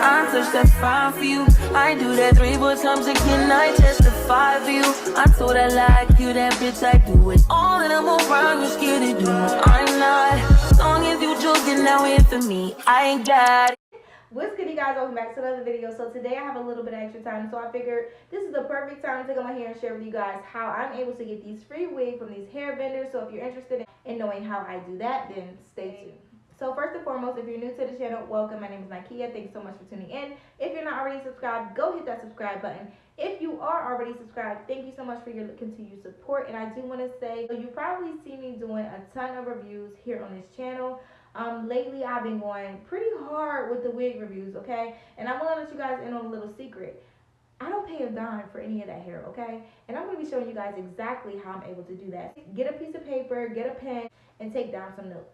I touch that 5 for you. I do that 3, 4 times again. I testify for you. I told I like you, that bitch, I do it. All of them around you scared to do it. I'm not. As long as you joking, now here for me. I ain't got it. What's good, you guys? Welcome back to another video. So today I have a little bit of extra time, so I figured this is the perfect time to come on here and share with you guys how I'm able to get these free wigs from these hair vendors. So if you're interested in knowing how I do that, then stay tuned. So first and foremost, if you're new to the channel, welcome. My name is Nikia. Thanks so much for tuning in. If you're not already subscribed, go hit that subscribe button. If you are already subscribed, thank you so much for your continued support. And I do want to say, you probably see me doing a ton of reviews here on this channel. Lately I've been going pretty hard with the wig reviews, okay? And I'm gonna let you guys in on a little secret. I don't pay a dime for any of that hair, okay? And I'm gonna be showing you guys exactly how I'm able to do that. Get a piece of paper, get a pen, and take down some notes.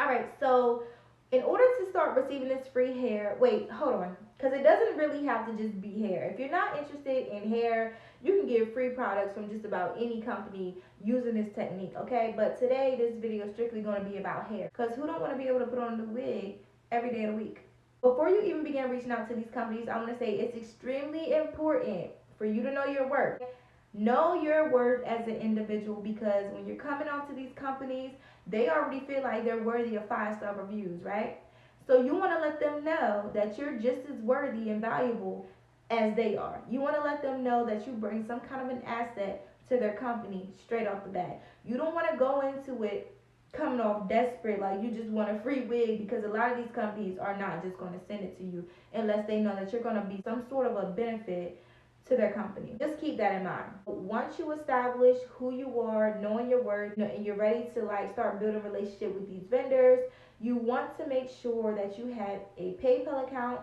Alright, so in order to start receiving this free hair, wait, hold on, because it doesn't really have to just be hair. If you're not interested in hair, you can get free products from just about any company using this technique, okay? But today, this video is strictly going to be about hair, because who don't want to be able to put on the wig every day of the week? Before you even begin reaching out to these companies, I want to say it's extremely important for you to know your worth. Know your worth as an individual, because when you're coming on to these companies, they already feel like they're worthy of 5-star reviews, right? So you want to let them know that you're just as worthy and valuable as they are. You want to let them know that you bring some kind of an asset to their company straight off the bat. You don't want to go into it coming off desperate, like you just want a free wig, because a lot of these companies are not just going to send it to you unless they know that you're going to be some sort of a benefit to their company. Just keep that in mind. Once you establish who you are, knowing your worth, and you're ready to like start building a relationship with these vendors, you want to make sure that you have a PayPal account,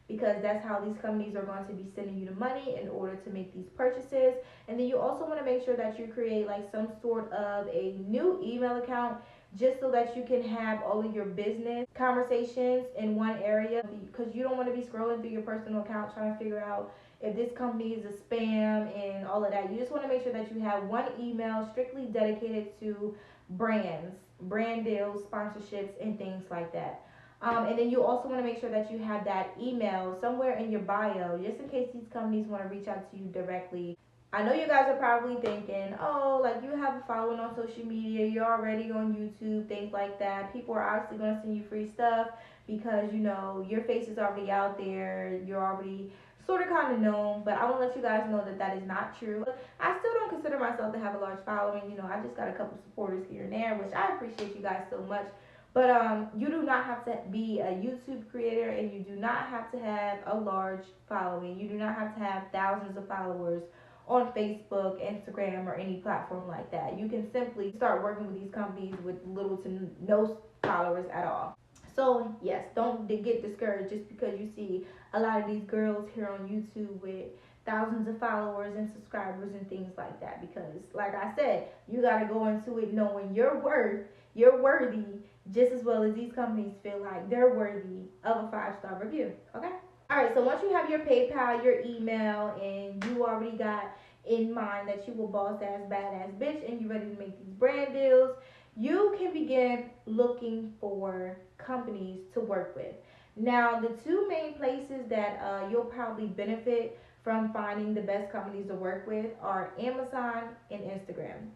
because that's how these companies are going to be sending you the money in order to make these purchases. And then you also want to make sure that you create like some sort of a new email account, just so that you can have all of your business conversations in one area, because you don't want to be scrolling through your personal account trying to figure out if this company is a spam and all of that. You just want to make sure that you have one email strictly dedicated to brands, brand deals, sponsorships, and things like that. And then you also want to make sure that you have that email somewhere in your bio, just in case these companies want to reach out to you directly. I know you guys are probably thinking, oh, like you have a following on social media, you're already on YouTube, things like that. People are obviously going to send you free stuff because, you know, your face is already out there, you're already sort of kind of known. But I want to let you guys know that that is not true. I still don't consider myself to have a large following. You know, I just got a couple supporters here and there, which I appreciate you guys so much. But you do not have to be a YouTube creator, and you do not have to have a large following. You do not have to have thousands of followers on Facebook, Instagram, or any platform like that. You can simply start working with these companies with little to no followers at all. So yes, don't get discouraged just because you see a lot of these girls here on YouTube with thousands of followers and subscribers and things like that, because like I said, you got to go into it knowing your worth, you're worthy, just as well as these companies feel like they're worthy of a 5-star review. Okay? Alright, so once you have your PayPal, your email, and you already got in mind that you will boss ass badass bitch and you're ready to make these brand deals, you can begin looking for companies to work with. Now, the two main places that you'll probably benefit from finding the best companies to work with are Amazon and Instagram.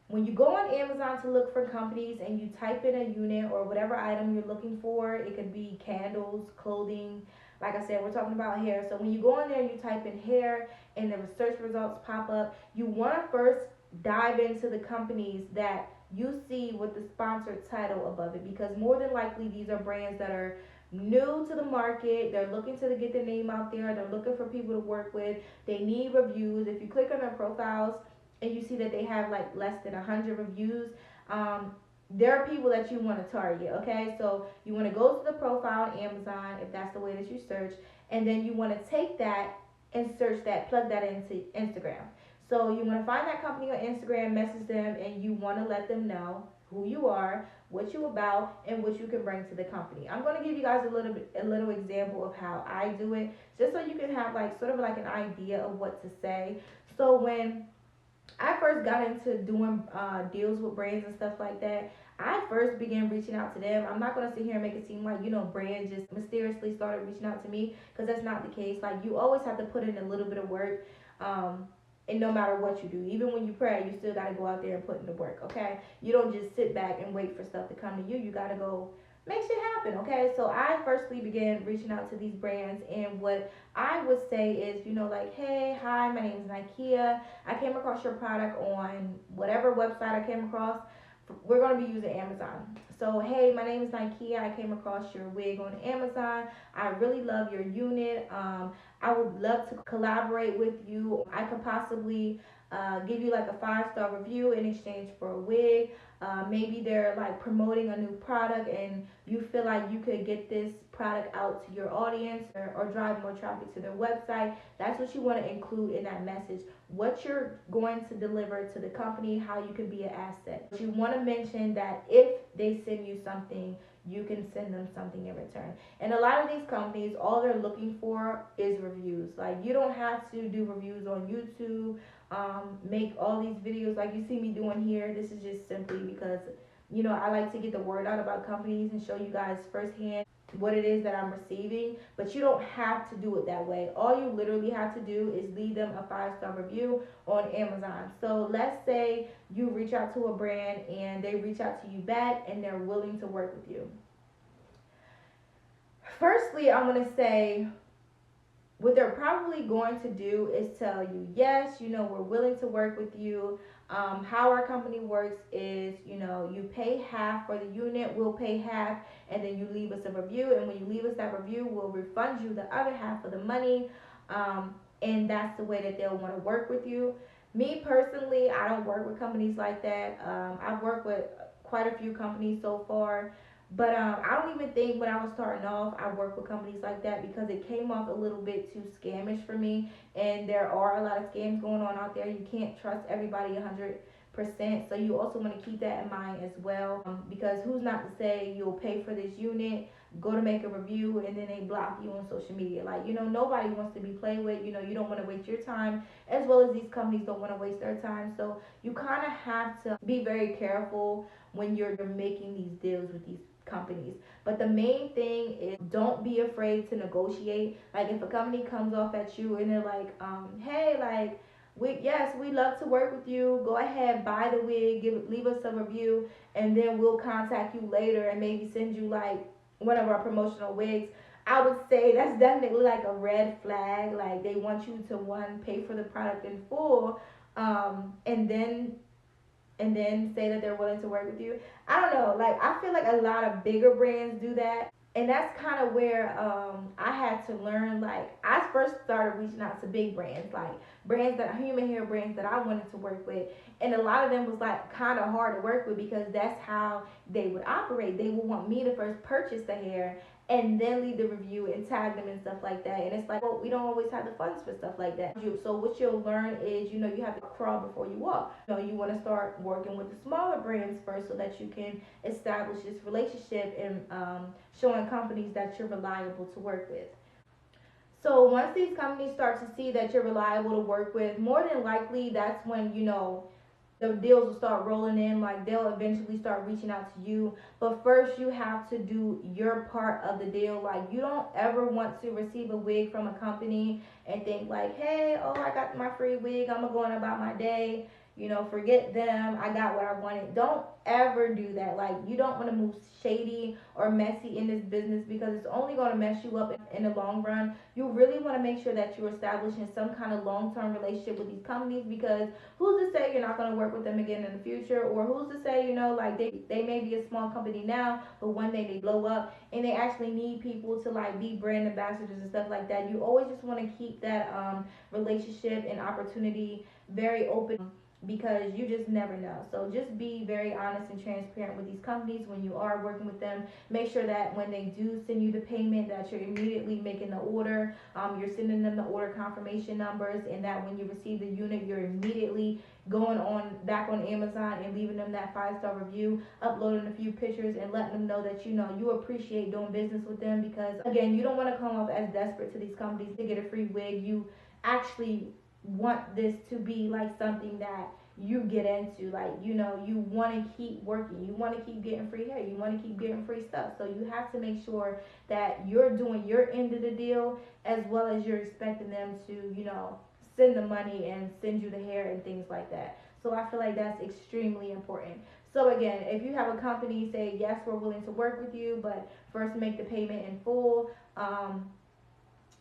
When you go on Amazon to look for companies and you type in a unit or whatever item you're looking for, it could be candles, clothing. Like I said, we're talking about hair. So when you go in there and you type in hair and the search results pop up, you want to first dive into the companies that you see with the sponsored title above it, because more than likely these are brands that are new to the market. They're looking to get their name out there. They're looking for people to work with. They need reviews. If you click on their profiles and you see that they have like less than 100 reviews, there are people that you want to target. Okay, so you want to go to the profile on Amazon if that's the way that you search, and then you want to take that and search that, plug that into Instagram. So you want to find that company on Instagram, message them, and you want to let them know who you are, what you about, and what you can bring to the company. I'm going to give you guys a little example of how I do it, just so you can have like sort of like an idea of what to say. So when I first got into doing deals with brands and stuff like that, I first began reaching out to them. I'm not gonna sit here and make it seem like, you know, brands just mysteriously started reaching out to me, because that's not the case. Like, you always have to put in a little bit of work. And no matter what you do, even when you pray, you still gotta go out there and put in the work, okay? You don't just sit back and wait for stuff to come to you. You gotta go make shit happen, okay? So I firstly began reaching out to these brands, and what I would say is, you know, like, hey, hi, my name is Nikea. I came across your product on whatever website I came across. We're going to be using Amazon. So, hey, my name is Nikea. I came across your wig on Amazon. I really love your unit. I would love to collaborate with you. I could possibly give you like a 5-star review in exchange for a wig. Maybe they're like promoting a new product and you feel like you could get this product out to your audience, or drive more traffic to their website. That's what you want to include in that message. What you're going to deliver to the company, how you can be an asset. You want to mention that if they send you something, you can send them something in return. And a lot of these companies, all they're looking for is reviews. Like, you don't have to do reviews on YouTube, make all these videos like you see me doing here. This is just simply because, you know, I like to get the word out about companies and show you guys firsthand what it is that I'm receiving. But you don't have to do it that way. All you literally have to do is leave them a 5-star review on Amazon. So let's say you reach out to a brand and they reach out to you back and they're willing to work with you. Firstly, I'm going to say, what they're probably going to do is tell you, yes, you know, we're willing to work with you. How our company works is, you know, you pay half for the unit, we'll pay half, and then you leave us a review. And when you leave us that review, we'll refund you the other half of the money. And that's the way that they'll want to work with you. Me personally, I don't work with companies like that. I've worked with quite a few companies so far. But I don't even think when I was starting off, I worked with companies like that, because it came off a little bit too scamish for me. And there are a lot of scams going on out there. You can't trust everybody 100%. So you also want to keep that in mind as well. Because who's not to say you'll pay for this unit, go to make a review, and then they block you on social media. Like, you know, nobody wants to be played with. You know, you don't want to waste your time, as well as these companies don't want to waste their time. So you kind of have to be very careful when you're making these deals with these companies. But the main thing is, don't be afraid to negotiate. Like, if a company comes off at you and they're like, hey, like, we love to work with you, go ahead, buy the wig, leave us a review, and then we'll contact you later and maybe send you like one of our promotional wigs, I would say that's definitely like a red flag. Like, they want you to, one, pay for the product in full, and then say that they're willing to work with you. I don't know. Like, I feel like a lot of bigger brands do that. And that's kind of where I had to learn. Like, I first started reaching out to big brands, like brands that human hair brands that I wanted to work with. And a lot of them was like kind of hard to work with, because that's how they would operate. They would want me to first purchase the hair and then leave the review and tag them and stuff like that. And it's like, well, we don't always have the funds for stuff like that. So what you'll learn is, you know, you have to crawl before you walk. You know, you want to start working with the smaller brands first, so that you can establish this relationship and showing companies that you're reliable to work with. So once these companies start to see that you're reliable to work with, more than likely that's when, you know, the deals will start rolling in. Like, they'll eventually start reaching out to you. But first, you have to do your part of the deal. Like, you don't ever want to receive a wig from a company and think like, hey, oh, I got my free wig, I'm gonna go on about my day, you know, forget them, I got what I wanted. Don't ever do that. Like, you don't want to move shady or messy in this business, because it's only going to mess you up in the long run. You really want to make sure that you're establishing some kind of long-term relationship with these companies, because who's to say you're not going to work with them again in the future? Or who's to say, you know, like, they may be a small company now, but one day they blow up and they actually need people to like be brand ambassadors and stuff like that. You always just want to keep that relationship and opportunity very open, because you just never know. So just be very honest and transparent with these companies when you are working with them. Make sure that when they do send you the payment, that you're immediately making the order. You're sending them the order confirmation numbers, and that when you receive the unit, you're immediately going on back on Amazon and leaving them that 5-star review, uploading a few pictures, and letting them know that, you know, you appreciate doing business with them. Because again, you don't want to come off as desperate to these companies to get a free wig. You actually want this to be like something that you get into. Like, you know, you want to keep working, you want to keep getting free hair, you want to keep getting free stuff. So you have to make sure that you're doing your end of the deal, as well as you're expecting them to, you know, send the money and send you the hair and things like that. So I feel like that's extremely important. So again, if you have a company say, yes, we're willing to work with you, but first make the payment in full.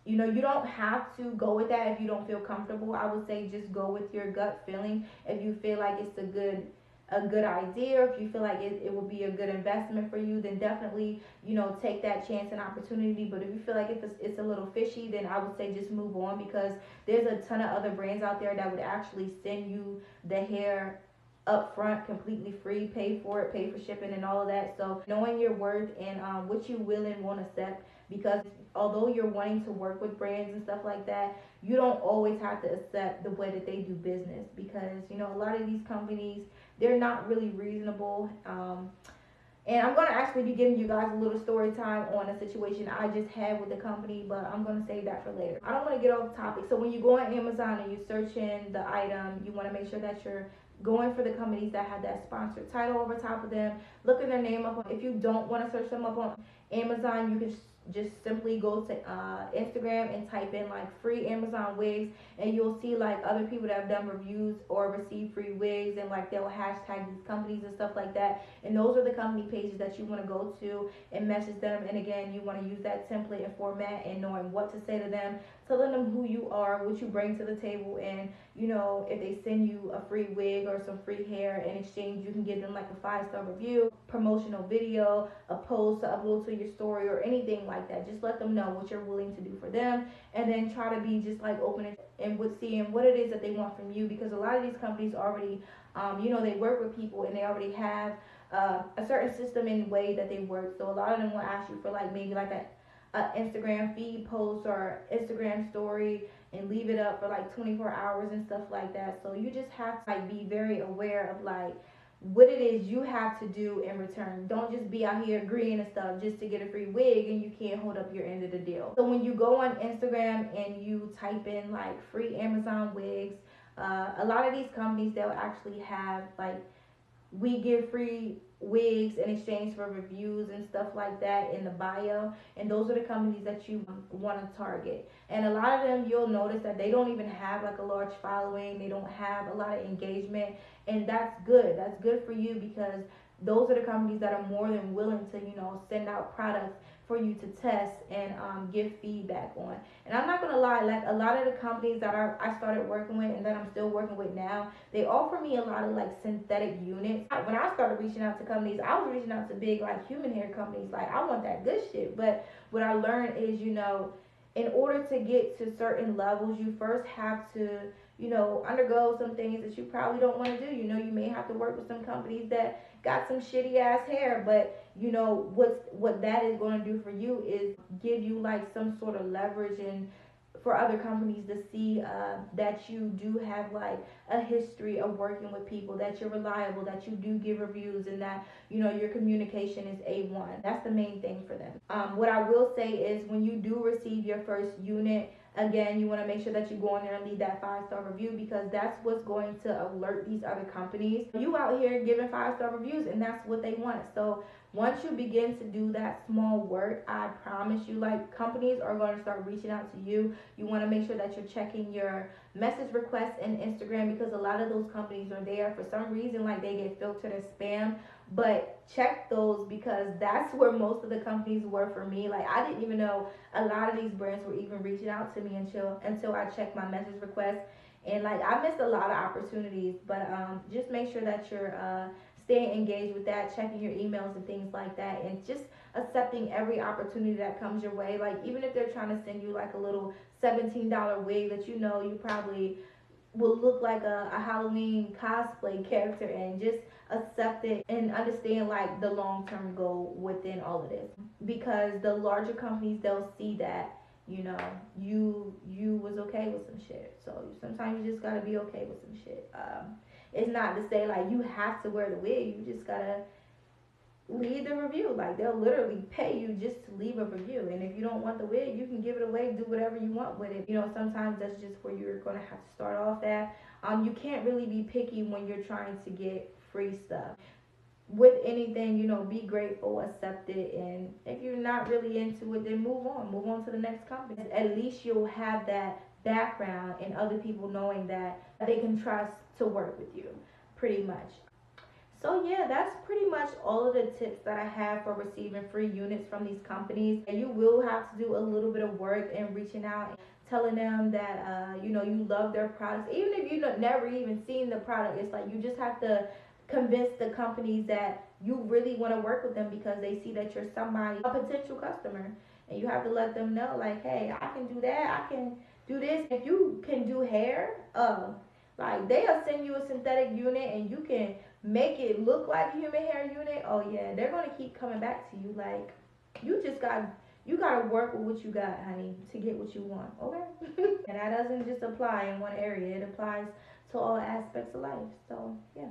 You know, you don't have to go with that if you don't feel comfortable. I would say just go with your gut feeling. If you feel like it's a good idea, or if you feel like it will be a good investment for you, then definitely, you know, take that chance and opportunity. But if you feel like it's a little fishy, then I would say just move on, because there's a ton of other brands out there that would actually send you the hair up front completely free, pay for it, pay for shipping and all of that. So knowing your worth and what you will and won't accept, because although you're wanting to work with brands and stuff like that, you don't always have to accept the way that they do business, because, you know, a lot of these companies, they're not really reasonable. And I'm going to actually be giving you guys a little story time on a situation I just had with the company, but I'm going to save that for later. I don't want to get off topic. So when you go on Amazon and you search in the item, you want to make sure that you're going for the companies that have that sponsored title over top of them. Look in their name up. If you don't want to search them up on Amazon, you can just simply go to Instagram and type in like free Amazon wigs, and you'll see like other people that have done reviews or received free wigs, and like they'll hashtag these companies and stuff like that. And those are the company pages that you want to go to and message them. And again, you want to use that template and format and knowing what to say to them, telling them who you are, what you bring to the table, and, you know, if they send you a free wig or some free hair, in exchange you can give them like a 5-star review, promotional video, a post to upload to your story, or anything like that. Just let them know what you're willing to do for them, and then try to be just like open and with seeing what it is that they want from you, because a lot of these companies already, you know, they work with people and they already have a certain system and way that they work. So a lot of them will ask you for like maybe like a Instagram feed post or Instagram story, and leave it up for like 24 hours and stuff like that. So you just have to like be very aware of like what it is you have to do in return. Don't just be out here agreeing and stuff just to get a free wig and you can't hold up your end of the deal. So when you go on Instagram and you type in like free Amazon wigs, a lot of these companies, they'll actually have like, we give free wigs in exchange for reviews and stuff like that in the bio, and those are the companies that you want to target. And a lot of them, you'll notice that they don't even have like a large following, they don't have a lot of engagement, and that's good for you, because those are the companies that are more than willing to, you know, send out products for you to test and give feedback on. And I'm not gonna lie, like a lot of the companies that I started working with and that I'm still working with now, they offer me a lot of like synthetic units. When I started reaching out to companies, I was reaching out to big like human hair companies, like I want that good shit. But what I learned is, you know, in order to get to certain levels, you first have to, you know, undergo some things that you probably don't want to do. You know, you may have to work with some companies that got some shitty ass hair, but you know what that is going to do for you is give you like some sort of leverage, and for other companies to see that you do have like a history of working with people, that you're reliable, that you do give reviews, and that, you know, your communication is A1. That's the main thing for them. What I will say is, when you do receive your first unit, again, you want to make sure that you go in there and leave that 5-star review, because that's what's going to alert these other companies. You out here giving 5-star reviews, and that's what they want. So once you begin to do that small work, I promise you, like, companies are going to start reaching out to you. You want to make sure that you're checking your message requests in Instagram, because a lot of those companies are there for some reason, like they get filtered as spam. But check those, because that's where most of the companies were for me. Like, I didn't even know a lot of these brands were even reaching out to me until I checked my message requests. And like, I missed a lot of opportunities. But just make sure that you're staying engaged with that, checking your emails and things like that, and just accepting every opportunity that comes your way. Like, even if they're trying to send you like a little $17 wig that you know you probably will look like a Halloween cosplay character, and just accept it and understand like the long-term goal within all of this, because the larger companies, they'll see that, you know, you was okay with some shit. So sometimes you just gotta be okay with some shit. It's not to say like you have to wear the wig, you just gotta leave the review. Like, they'll literally pay you just to leave a review, and if you don't want the wig, you can give it away, do whatever you want with it. You know, sometimes that's just where you're gonna have to start off at. You can't really be picky when you're trying to get free stuff. With anything, you know, be grateful, accept it, and if you're not really into it, then move on to the next company. At least you'll have that background and other people knowing that they can trust to work with you, pretty much. So yeah, that's pretty much all of the tips that I have for receiving free units from these companies. And you will have to do a little bit of work in reaching out and telling them that you know, you love their products, even if you never even seen the product. It's like you just have to convince the companies that you really want to work with them because they see that you're somebody, a potential customer, and you have to let them know like, hey, I can do that, I can do this. If you can do hair, like they'll send you a synthetic unit and you can make it look like a human hair unit. Oh yeah, they're gonna keep coming back to you. Like you gotta work with what you got, honey, to get what you want. Okay. And that doesn't just apply in one area, it applies to all aspects of life. So yeah.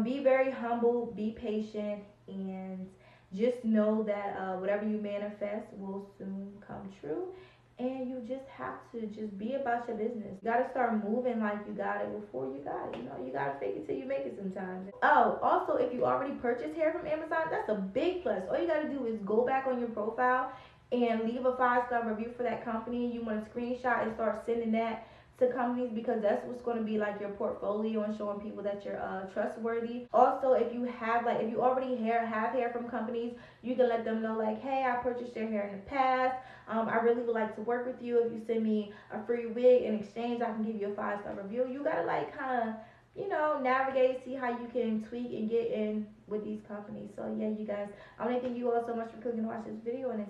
Be very humble, be patient, and just know that whatever you manifest will soon come true. And you just have to just be about your business. You gotta start moving like you got it before you got it. You know, you gotta fake it till you make it sometimes. Oh, also, if you already purchased hair from Amazon, that's a big plus. All you gotta do is go back on your profile and leave a 5-star review for that company. You want to screenshot and start sending that to companies because that's what's going to be like your portfolio and showing people that you're trustworthy. Also, if you have if you already have hair from companies, you can let them know like, hey, I purchased your hair in the past. I really would like to work with you. If you send me a free wig in exchange, I can give you a 5-star review. You gotta kind of, you know, navigate, see how you can tweak and get in with these companies. So yeah, you guys, I want to thank you all so much for clicking to watch this video, and it's